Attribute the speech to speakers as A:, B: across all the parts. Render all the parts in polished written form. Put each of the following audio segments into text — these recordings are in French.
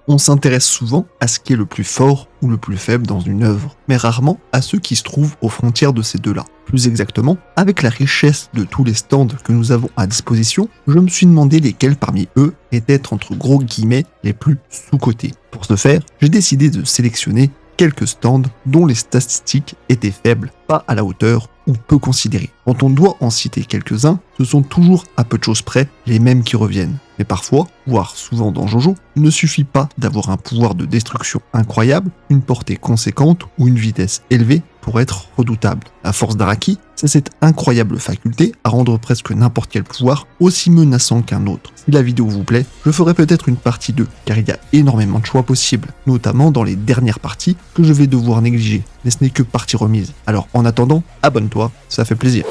A: On s'intéresse souvent à ce qui est le plus fort ou le plus faible dans une œuvre, mais rarement à ceux qui se trouvent aux frontières de ces deux-là. Plus exactement, avec la richesse de tous les stands que nous avons à disposition, je me suis demandé lesquels parmi eux étaient entre gros guillemets les plus sous-cotés. Pour ce faire, j'ai décidé de sélectionner quelques stands dont les statistiques étaient faibles, pas à la hauteur ou peu considérés. Quand on doit en citer quelques-uns, ce sont toujours à peu de choses près les mêmes qui reviennent. Mais parfois, voire souvent dans Jojo, il ne suffit pas d'avoir un pouvoir de destruction incroyable, une portée conséquente ou une vitesse élevée pour être redoutable. La force d'Araki, c'est cette incroyable faculté à rendre presque n'importe quel pouvoir aussi menaçant qu'un autre. Si la vidéo vous plaît, je ferai peut-être une partie 2, car il y a énormément de choix possibles, notamment dans les dernières parties que je vais devoir négliger, mais ce n'est que partie remise. Alors en attendant, abonne-toi, ça fait plaisir.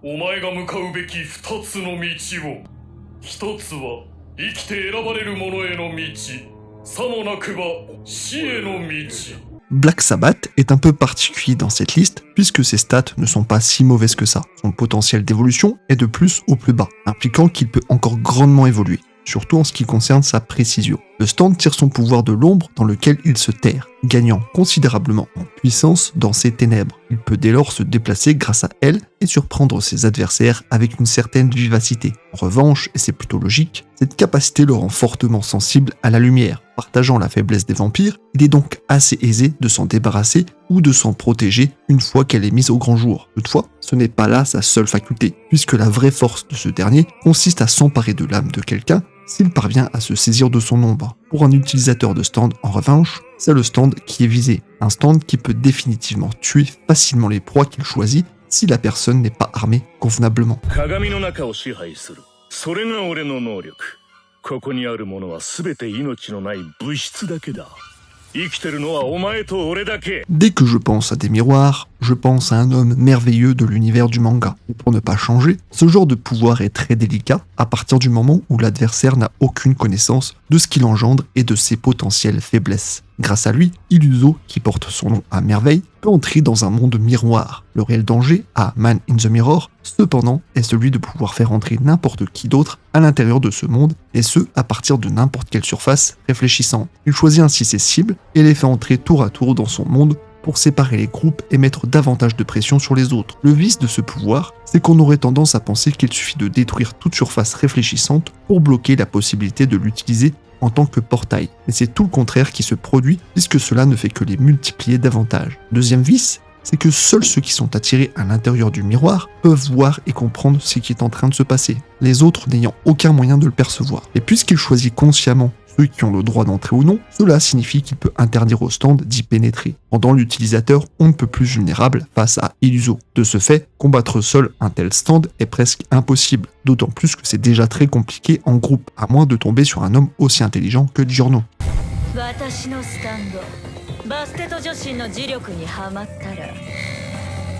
B: お前が向かうべき二つの道を。一つは生きて選ばれる者への道。さもなくば死への道。
A: Black Sabbath est un peu particulier dans cette liste puisque ses stats ne sont pas si mauvaises que ça. Son potentiel d'évolution est de plus au plus bas, impliquant qu'il peut encore grandement évoluer, surtout en ce qui concerne sa précision. Le stand tire son pouvoir de l'ombre dans lequel il se terre, gagnant considérablement en puissance dans ses ténèbres. Il peut dès lors se déplacer grâce à elle et surprendre ses adversaires avec une certaine vivacité. En revanche, et c'est plutôt logique, cette capacité le rend fortement sensible à la lumière. Partageant la faiblesse des vampires, il est donc assez aisé de s'en débarrasser ou de s'en protéger une fois qu'elle est mise au grand jour. Toutefois, ce n'est pas là sa seule faculté, puisque la vraie force de ce dernier consiste à s'emparer de l'âme de quelqu'un s'il parvient à se saisir de son ombre. Pour un utilisateur de stand, en revanche, c'est le stand qui est visé. Un stand qui peut définitivement tuer facilement les proies qu'il choisit si la personne n'est pas armée convenablement.
B: 鏡の中を支配する。それが俺の能力。ここにあるものは全て命のない物質だけだ。生きてるのはお前と俺だけ。
A: Dès que je pense à des miroirs, je pense à un homme merveilleux de l'univers du manga. Et pour ne pas changer, ce genre de pouvoir est très délicat à partir du moment où l'adversaire n'a aucune connaissance de ce qu'il engendre et de ses potentielles faiblesses. Grâce à lui, Illuso, qui porte son nom à merveille, peut entrer dans un monde miroir. Le réel danger, à Man in the Mirror, cependant, est celui de pouvoir faire entrer n'importe qui d'autre à l'intérieur de ce monde, et ce, à partir de n'importe quelle surface réfléchissante. Il choisit ainsi ses cibles et les fait entrer tour à tour dans son monde pour séparer les groupes et mettre davantage de pression sur les autres. Le vice de ce pouvoir, c'est qu'on aurait tendance à penser qu'il suffit de détruire toute surface réfléchissante pour bloquer la possibilité de l'utiliser en tant que portail. Mais c'est tout le contraire qui se produit puisque cela ne fait que les multiplier davantage. Deuxième vice, c'est que seuls ceux qui sont attirés à l'intérieur du miroir peuvent voir et comprendre ce qui est en train de se passer, les autres n'ayant aucun moyen de le percevoir. Et puisqu'il choisit consciemment ceux qui ont le droit d'entrer ou non, cela signifie qu'il peut interdire au stand d'y pénétrer, rendant l'utilisateur on ne peut plus vulnérable face à Illuso. De ce fait, combattre seul un tel stand est presque impossible, d'autant plus que c'est déjà très compliqué en groupe, à moins de tomber sur un homme aussi intelligent que Giorno.
C: 私のスタンドバステト女子の磁力にはまったら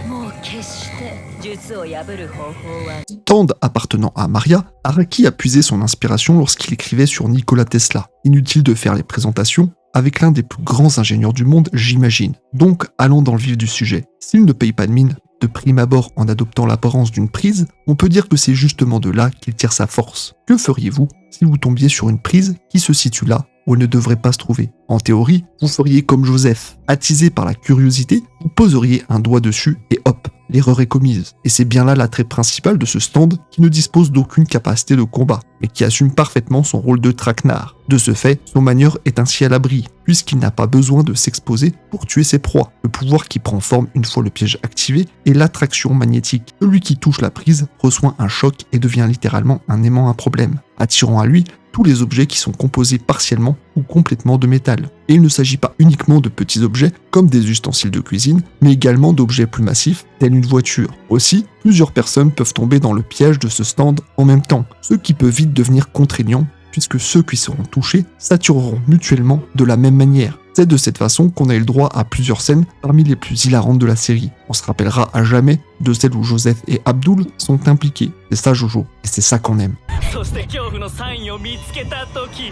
C: もう決して術を破る方法は
A: Stand appartenant à Maria, Araki a puisé son inspiration lorsqu'il écrivait sur Nikola Tesla. Inutile de faire les présentations avec l'un des plus grands ingénieurs du monde, j'imagine. Donc, allons dans le vif du sujet. S'il ne paye pas de mine, de prime abord en adoptant l'apparence d'une prise, on peut dire que c'est justement de là qu'il tire sa force. Que feriez-vous si vous tombiez sur une prise qui se situe là où elle ne devrait pas se trouver? En théorie, vous feriez comme Joseph. Attisé par la curiosité, vous poseriez un doigt dessus et hop, l'erreur est commise. Et c'est bien là l'attrait principal de ce stand qui ne dispose d'aucune capacité de combat, mais qui assume parfaitement son rôle de traquenard. De ce fait, son manieur est ainsi à l'abri, puisqu'il n'a pas besoin de s'exposer pour tuer ses proies. Le pouvoir qui prend forme une fois le piège activé est l'attraction magnétique. Celui qui touche la prise reçoit un choc et devient littéralement un aimant à problème, attirant à lui tous les objets qui sont composés partiellement ou complètement de métal. Et il ne s'agit pas uniquement de petits objets comme des ustensiles de cuisine, mais également d'objets plus massifs tels une voiture. Aussi, plusieurs personnes peuvent tomber dans le piège de ce stand en même temps, ce qui peut vite devenir contraignant puisque ceux qui seront touchés s'attireront mutuellement de la même manière. C'est de cette façon qu'on a eu le droit à plusieurs scènes parmi les plus hilarantes de la série. On se rappellera à jamais de celles où Joseph et Abdul sont impliqués. C'est ça Jojo, et c'est ça qu'on aime.
D: そして恐怖のサインを見つけた時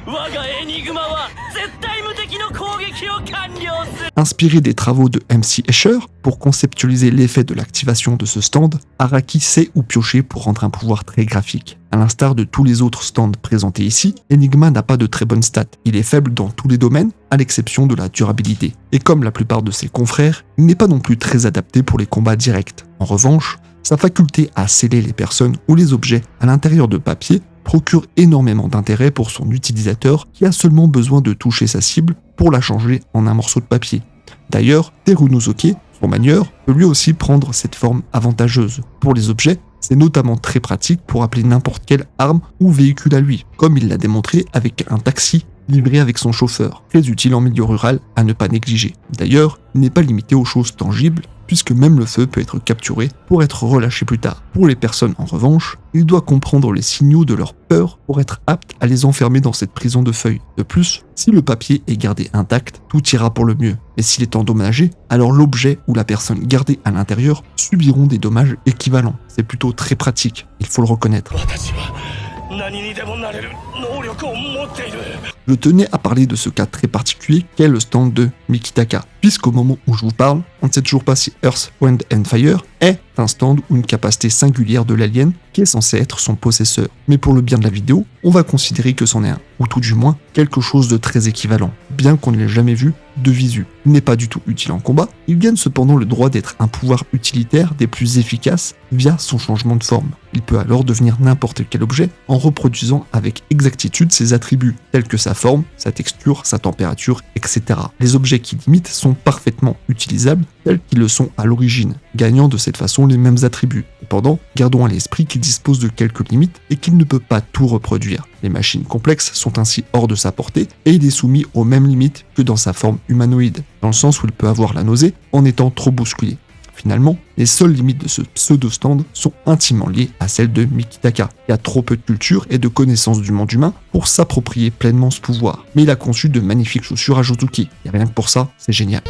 D: 我がエニグマは絶対無敵
A: Inspiré des travaux de MC Escher pour conceptualiser l'effet de l'activation de ce stand, Araki sait où piocher pour rendre un pouvoir très graphique. À l'instar de tous les autres stands présentés ici, Enigma n'a pas de très bonnes stats. Il est faible dans tous les domaines, à l'exception de la durabilité. Et comme la plupart de ses confrères, il n'est pas non plus très adapté pour les combats directs. En revanche, sa faculté à sceller les personnes ou les objets à l'intérieur de papier procure énormément d'intérêt pour son utilisateur qui a seulement besoin de toucher sa cible pour la changer en un morceau de papier. D'ailleurs, Terunosuke, son manieur, peut lui aussi prendre cette forme avantageuse. Pour les objets, c'est notamment très pratique pour appeler n'importe quelle arme ou véhicule à lui, comme il l'a démontré avec un taxi livré avec son chauffeur, très utile en milieu rural à ne pas négliger. D'ailleurs, il n'est pas limité aux choses tangibles, puisque même le feu peut être capturé pour être relâché plus tard. Pour les personnes en revanche, il doit comprendre les signaux de leur peur pour être apte à les enfermer dans cette prison de feuilles. De plus, si le papier est gardé intact, tout ira pour le mieux. Mais s'il est endommagé, alors l'objet ou la personne gardée à l'intérieur subiront des dommages équivalents. C'est plutôt très pratique, il faut le reconnaître. Je tenais à parler de ce cas très particulier qu'est le stand de Mikitaka, puisqu'au moment où je vous parle, on ne sait toujours pas si Earth, Wind and Fire est un stand ou une capacité singulière de l'alien qui est censé être son possesseur. Mais pour le bien de la vidéo, on va considérer que c'en est un, ou tout du moins quelque chose de très équivalent, bien qu'on ne l'ait jamais vu de visu. Il n'est pas du tout utile en combat, il gagne cependant le droit d'être un pouvoir utilitaire des plus efficaces via son changement de forme. Il peut alors devenir n'importe quel objet en reproduisant avec exactitude ses attributs, tels que sa forme, sa texture, sa température, etc. Les objets qui l'imitent sont parfaitement utilisables tels qu'ils le sont à l'origine, gagnant de cette façon les mêmes attributs. Cependant, gardons à l'esprit qu'il dispose de quelques limites et qu'il ne peut pas tout reproduire. Les machines complexes sont ainsi hors de sa portée et il est soumis aux mêmes limites que dans sa forme humanoïde, dans le sens où il peut avoir la nausée en étant trop bousculé. Finalement, les seules limites de ce pseudo-stand sont intimement liées à celles de Mikitaka, qui a trop peu de culture et de connaissances du monde humain pour s'approprier pleinement ce pouvoir. Mais il a conçu de magnifiques chaussures à Josuke, et rien que pour ça, c'est génial.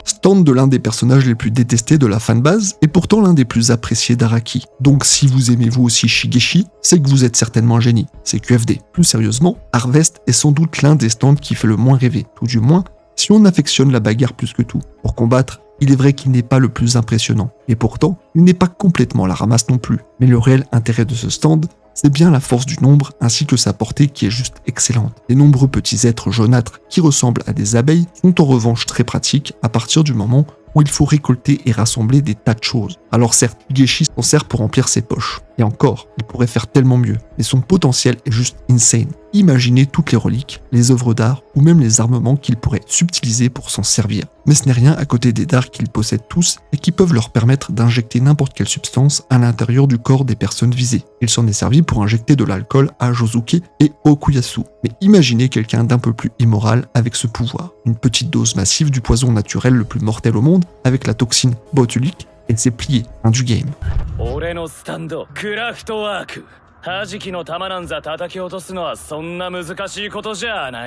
A: Stand de l'un des personnages les plus détestés de la fanbase et pourtant l'un des plus appréciés d'Araki. Donc si vous aimez vous aussi Shigeshi, c'est que vous êtes certainement un génie, c'est QFD. Plus sérieusement, Harvest est sans doute l'un des stands qui fait le moins rêver, tout du moins si on affectionne la bagarre plus que tout. Pour combattre, il est vrai qu'il n'est pas le plus impressionnant, et pourtant, il n'est pas complètement à la ramasse non plus. Mais le réel intérêt de ce stand, c'est bien la force du nombre ainsi que sa portée qui est juste excellente. Les nombreux petits êtres jaunâtres qui ressemblent à des abeilles sont en revanche très pratiques à partir du moment où il faut récolter et rassembler des tas de choses. Alors certes, Higeshi s'en sert pour remplir ses poches. Et encore, il pourrait faire tellement mieux, mais son potentiel est juste insane. Imaginez toutes les reliques, les œuvres d'art ou même les armements qu'il pourrait subtiliser pour s'en servir. Mais ce n'est rien à côté des dards qu'ils possèdent tous et qui peuvent leur permettre d'injecter n'importe quelle substance à l'intérieur du corps des personnes visées. Il s'en est servi pour injecter de l'alcool à Josuke et Okuyasu. Mais imaginez quelqu'un d'un peu plus immoral avec ce pouvoir. Une petite dose massive du poison naturel le plus mortel au monde avec la toxine botulique et c'est plié, fin du game.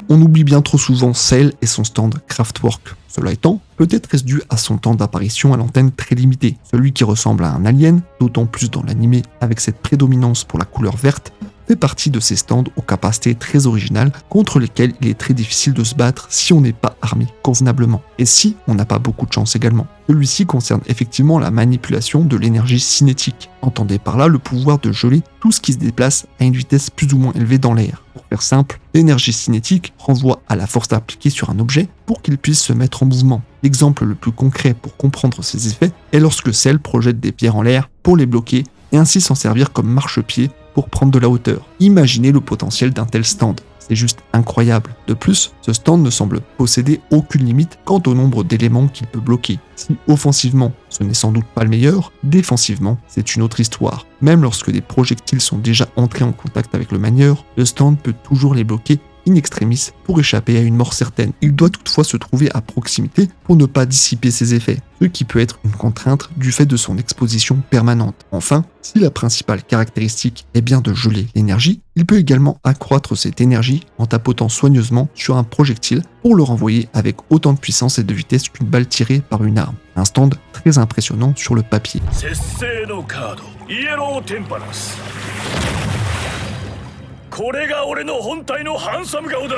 A: On oublie bien trop souvent Cell et son stand Kraftwerk. Cela étant, peut-être est-ce dû à son temps d'apparition à l'antenne très limité. Celui qui ressemble à un alien, d'autant plus dans l'animé avec cette prédominance pour la couleur verte, fait partie de ces stands aux capacités très originales contre lesquels il est très difficile de se battre si on n'est pas armé convenablement. Et si on n'a pas beaucoup de chance également. Celui-ci concerne effectivement la manipulation de l'énergie cinétique. Entendez par là le pouvoir de geler tout ce qui se déplace à une vitesse plus ou moins élevée dans l'air. Pour faire simple, l'énergie cinétique renvoie à la force appliquée sur un objet pour qu'il puisse se mettre en mouvement. L'exemple le plus concret pour comprendre ces effets est lorsque Cell projette des pierres en l'air pour les bloquer et ainsi s'en servir comme marchepied pour prendre de la hauteur. Imaginez le potentiel d'un tel stand. C'est juste incroyable. De plus, ce stand ne semble posséder aucune limite quant au nombre d'éléments qu'il peut bloquer. Si offensivement, ce n'est sans doute pas le meilleur, défensivement, c'est une autre histoire. Même lorsque des projectiles sont déjà entrés en contact avec le manieur, le stand peut toujours les bloquer in extremis pour échapper à une mort certaine. Il doit toutefois se trouver à proximité pour ne pas dissiper ses effets, ce qui peut être une contrainte du fait de son exposition permanente. Enfin, si la principale caractéristique est bien de geler l'énergie, il peut également accroître cette énergie en tapotant soigneusement sur un projectile pour le renvoyer avec autant de puissance et de vitesse qu'une balle tirée par une arme. Un stand très impressionnant sur le papier.
B: これが俺の本体のハンサム顔だ。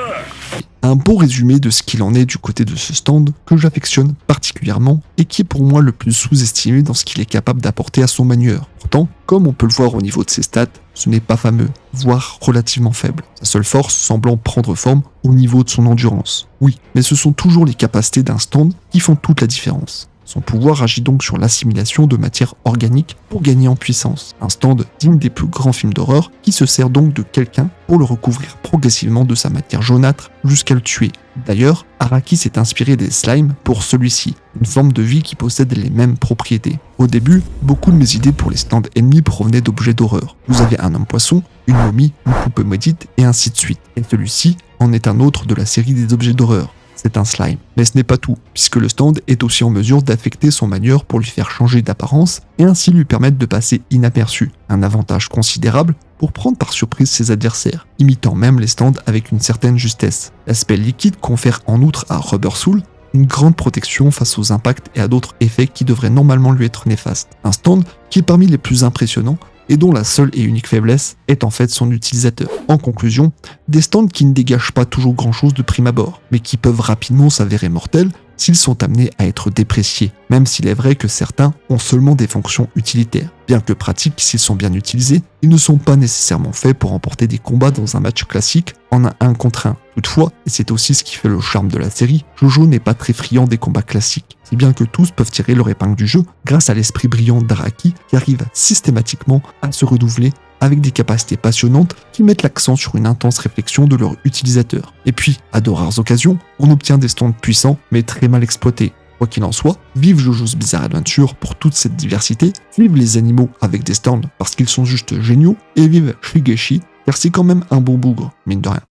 A: Un bon résumé de ce qu'il en est du côté de ce stand que j'affectionne particulièrement et qui est pour moi le plus sous-estimé dans ce qu'il est capable d'apporter à son manieur. Pourtant, comme on peut le voir au niveau de ses stats, ce n'est pas fameux, voire relativement faible. Sa seule force semblant prendre forme au niveau de son endurance. Oui, mais ce sont toujours les capacités d'un stand qui font toute la différence. Son pouvoir agit donc sur l'assimilation de matière organique pour gagner en puissance. Un stand digne des plus grands films d'horreur qui se sert donc de quelqu'un pour le recouvrir progressivement de sa matière jaunâtre jusqu'à le tuer. D'ailleurs, Araki s'est inspiré des slimes pour celui-ci, une forme de vie qui possède les mêmes propriétés. Au début, beaucoup de mes idées pour les stands ennemis provenaient d'objets d'horreur. Vous avez un homme-poisson, une momie, une poupée maudite et ainsi de suite. Et celui-ci en est un autre de la série des objets d'horreur. C'est un slime. Mais ce n'est pas tout, puisque le stand est aussi en mesure d'affecter son manieur pour lui faire changer d'apparence et ainsi lui permettre de passer inaperçu. Un avantage considérable pour prendre par surprise ses adversaires, imitant même les stands avec une certaine justesse. L'aspect liquide confère en outre à Rubber Soul une grande protection face aux impacts et à d'autres effets qui devraient normalement lui être néfastes. Un stand qui est parmi les plus impressionnants et dont la seule et unique faiblesse est en fait son utilisateur. En conclusion, des stands qui ne dégagent pas toujours grand chose de prime abord, mais qui peuvent rapidement s'avérer mortels s'ils sont amenés à être dépréciés, même s'il est vrai que certains ont seulement des fonctions utilitaires. Bien que pratiques s'ils sont bien utilisés, ils ne sont pas nécessairement faits pour remporter des combats dans un match classique en un 1 contre 1. Toutefois, et c'est aussi ce qui fait le charme de la série, Jojo n'est pas très friand des combats classiques, si bien que tous peuvent tirer leur épingle du jeu grâce à l'esprit brillant d'Araki qui arrive systématiquement à se renouveler avec des capacités passionnantes qui mettent l'accent sur une intense réflexion de leur utilisateur. Et puis, à de rares occasions, on obtient des stands puissants mais très mal exploités. Quoi qu'il en soit, vive Jojo's Bizarre Adventure pour toute cette diversité, vive les animaux avec des stands parce qu'ils sont juste géniaux, et vive Shigeshi car c'est quand même un bon bougre, mine de rien.